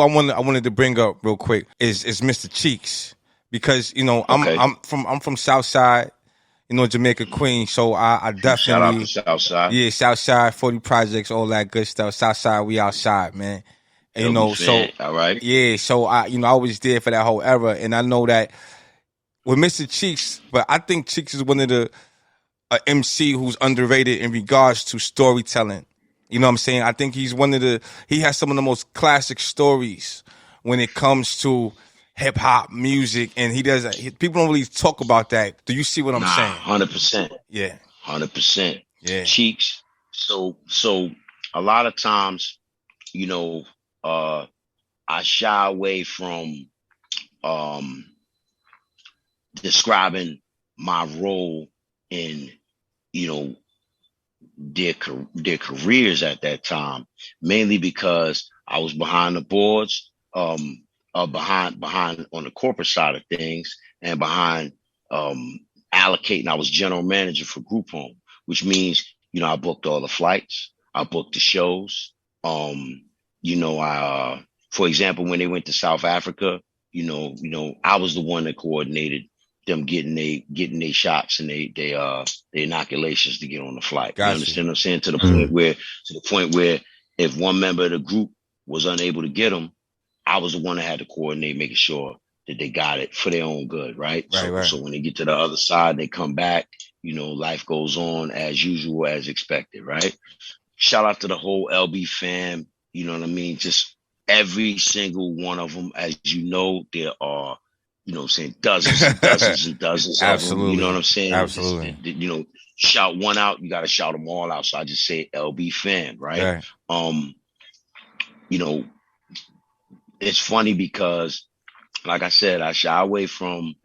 I wanted to bring up real quick is Mr. Cheeks, because I'm from Southside, Jamaica, Queens. So I definitely shout out to Southside. Yeah, Southside, 40 projects, all that good stuff. Southside, we outside, man. And, so all right. Yeah, so I was there for that whole era, and I know that with Mr. Cheeks, but I think Cheeks is one of the MC who's underrated in regards to storytelling. You know what I'm saying? I think he has some of the most classic stories when it comes to hip hop music, and people don't really talk about that. Do you see what I'm saying? 100%. Yeah. 100%. Yeah. Cheeks. So a lot of times, I shy away from describing my role in, their careers at that time, mainly because I was behind the boards, behind on the corporate side of things, and behind allocating. I was general manager for Group Home, which means, I booked all the flights, I booked the shows. I, for example, when they went to South Africa, I was the one that coordinated them getting they shots and they inoculations to get on the flight. Gotcha. You understand what I'm saying? To the point where if one member of the group was unable to get them, I was the one that had to coordinate, making sure that they got it for their own good, right? Right. So when they get to the other side, they come back, life goes on as usual, as expected, right? Shout out to the whole LB fam, you know what I mean? Just every single one of them. As you know, there are, dozens and dozens and dozens of them. You know what I'm saying? Absolutely. Shout one out, you got to shout them all out. So I just say LB fam, right? It's funny because, like I said, I shy away from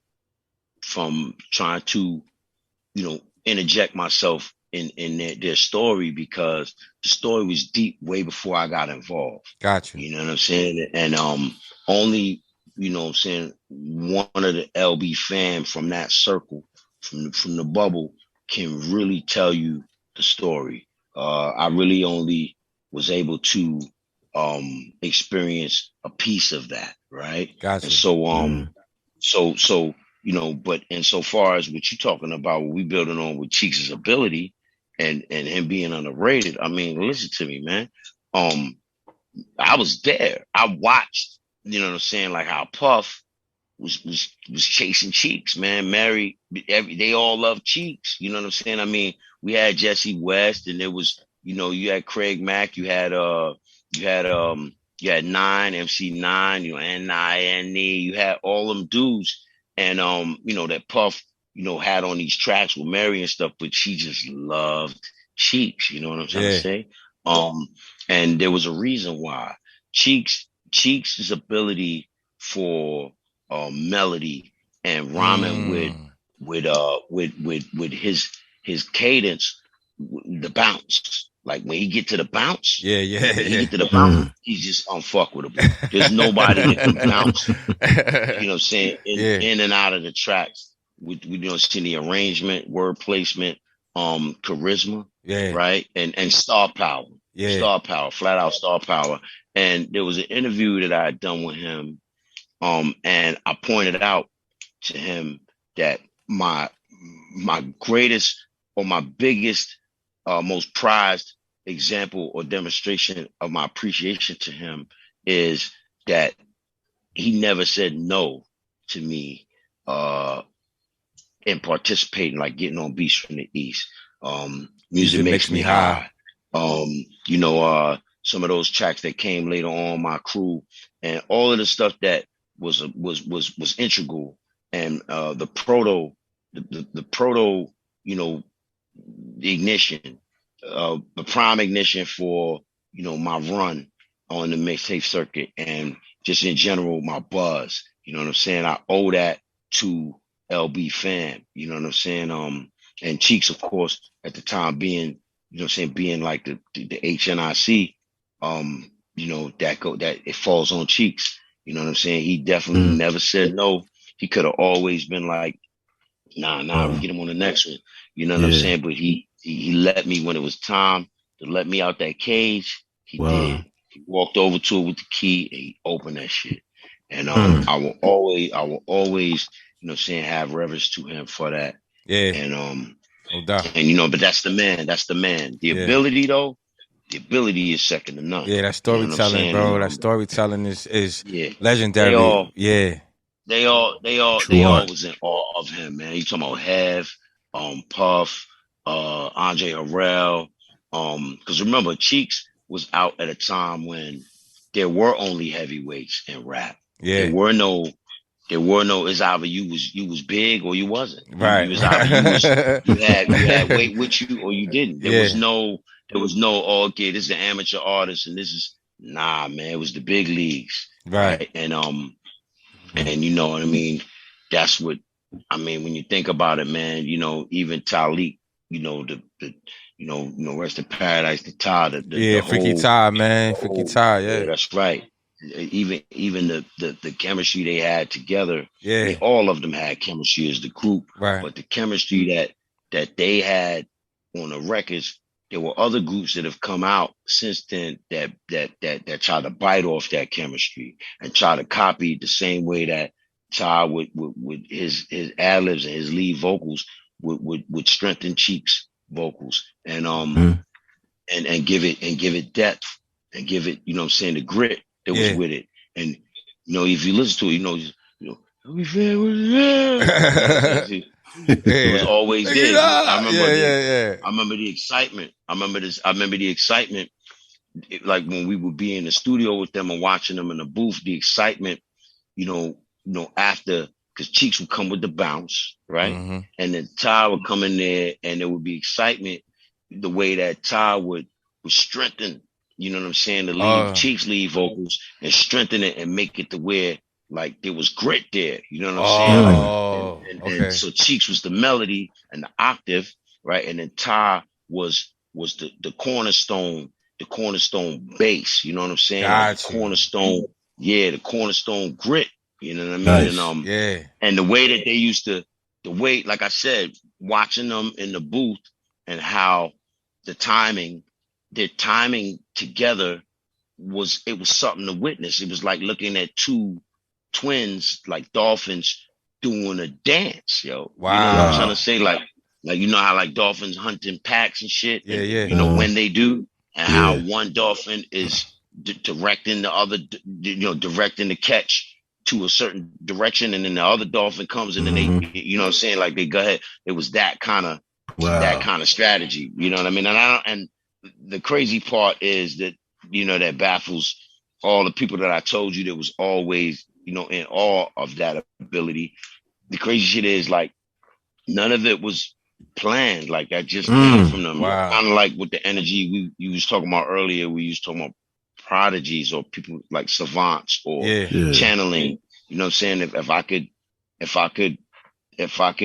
trying to, interject myself in their story, because the story was deep way before I got involved. Gotcha. You know what I'm saying? And only, one of the LB fam from that circle, from the bubble, can really tell you the story. I really only was able to experience a piece of that, right? Gotcha. And so but insofar as what you're talking about, what we building on with Cheeks' ability and him being underrated, I mean, listen to me, man. I was there. I watched, like how Puff was chasing Cheeks, man. Mary, they all love Cheeks. You know what I'm saying? I mean, we had Jesse West, and there was, you had Craig Mack, you had Nine, MC9, Nine, you had all them dudes, and that Puff, had on these tracks with Mary and stuff, but she just loved Cheeks. You know what I'm trying to say? And there was a reason why. Cheeks' ability for melody and rhyming with his cadence, the bounce. Like when he get to the bounce, get to the bounce, he's just unfuckable. There's nobody that can bounce. You know what I'm saying? In and out of the tracks. We see the arrangement, word placement, charisma, right, and star power. Star power, flat out star power. And there was an interview that I had done with him, and I pointed out to him that my greatest or my biggest, most prized example or demonstration of my appreciation to him is that he never said no to me in participating, like getting on Beats from the East. Music Makes Me High. Some of those tracks that came later on, My Crew, and all of the stuff that was integral, and the proto, the ignition, the prime ignition for my run on the mixtape circuit, and just in general my buzz. You know what I'm saying? I owe that to LB fam. You know what I'm saying? And Cheeks, of course, at the time being, being like the HNIC, that it falls on Cheeks. You know what I'm saying? He definitely never said no. He could have always been like, nah, we get him on the next one. You know what I'm saying? But he let me, when it was time to let me out that cage, he did. He walked over to it with the key and he opened that shit. And I will always, you know what I'm saying, have reverence to him for that. Yeah. And no doubt. and you know, but that's the man. That's the man. The ability though, the ability is second to none. Yeah, that storytelling, bro. That storytelling is legendary. They all was in awe of him, man. You talking about Hev, Puff, Andre Harrell. Because remember, Cheeks was out at a time when there were only heavyweights in rap. Yeah. There were no. It's either you was big or you wasn't. Right. You was either you had weight with you or you didn't. There was no. Oh, okay, this is an amateur artist and this is nah, man. It was the big leagues, right? And you know what I mean. That's what I mean when you think about it, man. You know, even Talik, you know the you know rest in paradise, the Tah, the Freaky Tah, man, Freaky Tah, yeah, that's right. Even the chemistry they had together, all of them had chemistry as the group, right? But the chemistry that they had on the records, there were other groups that have come out since then that try to bite off that chemistry and try to copy the same way that Tah with his ad-libs and his lead vocals would strengthen Cheeks vocals and and give it depth and give it, you know what I'm saying, the grit that was with it. And you know, if you listen to it, you know, it was always there. I remember the excitement. I remember the excitement. Like when we would be in the studio with them and watching them in the booth, the excitement, you know, after, because Cheeks would come with the bounce, right? Mm-hmm. And then Tah would come in there and there would be excitement, the way that Tah would strengthen, you know what I'm saying, the lead, Cheeks lead vocals and strengthen it and make it to where like there was grit there, you know what I'm saying? And so Cheeks was the melody and the octave, right? And then Tah was the cornerstone bass, you know what I'm saying? Like the cornerstone grit, you know what I mean? Nice. And the way that they used to, like I said, watching them in the booth and how their timing together was something to witness. It was like looking at two twins, like dolphins, doing a dance, yo. Wow. You know what I'm trying to say? Like you know how like dolphins hunt in packs and shit? Yeah. You know, when they do, and how one dolphin is directing the other, you know, directing the catch to a certain direction, and then the other dolphin comes and then they, you know what I'm saying? Like they go ahead. It was that kind of strategy. You know what I mean? And the crazy part is that, you know, that baffles all the people that I told you that was always, you know, in awe of that ability. The crazy shit is like none of it was planned. Like that just came from them. Wow. Kind of like with the energy you was talking about earlier. We used talking about prodigies or people like savants or channeling. You know what I'm saying? If I could, you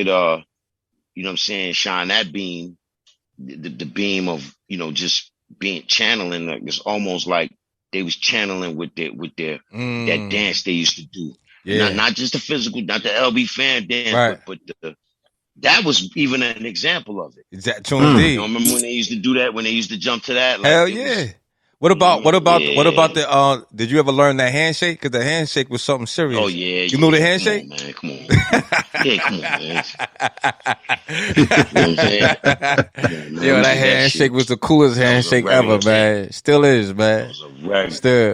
know what I'm saying, shine that beam, the beam of, you know, just being channeling, like it's almost like they was channeling with their that dance they used to do. Not just the physical, not the LB fan dance, but that was even an example of it. Exactly. You know, remember when they used to do that? When they used to jump to that? Like, hell yeah. What about the did you ever learn that handshake? Because the handshake was something serious. Oh yeah. You know the handshake? Come on, man. Come on, man. You know what I'm saying? Yo, that handshake was the coolest handshake ever, man. Still is, man. Still.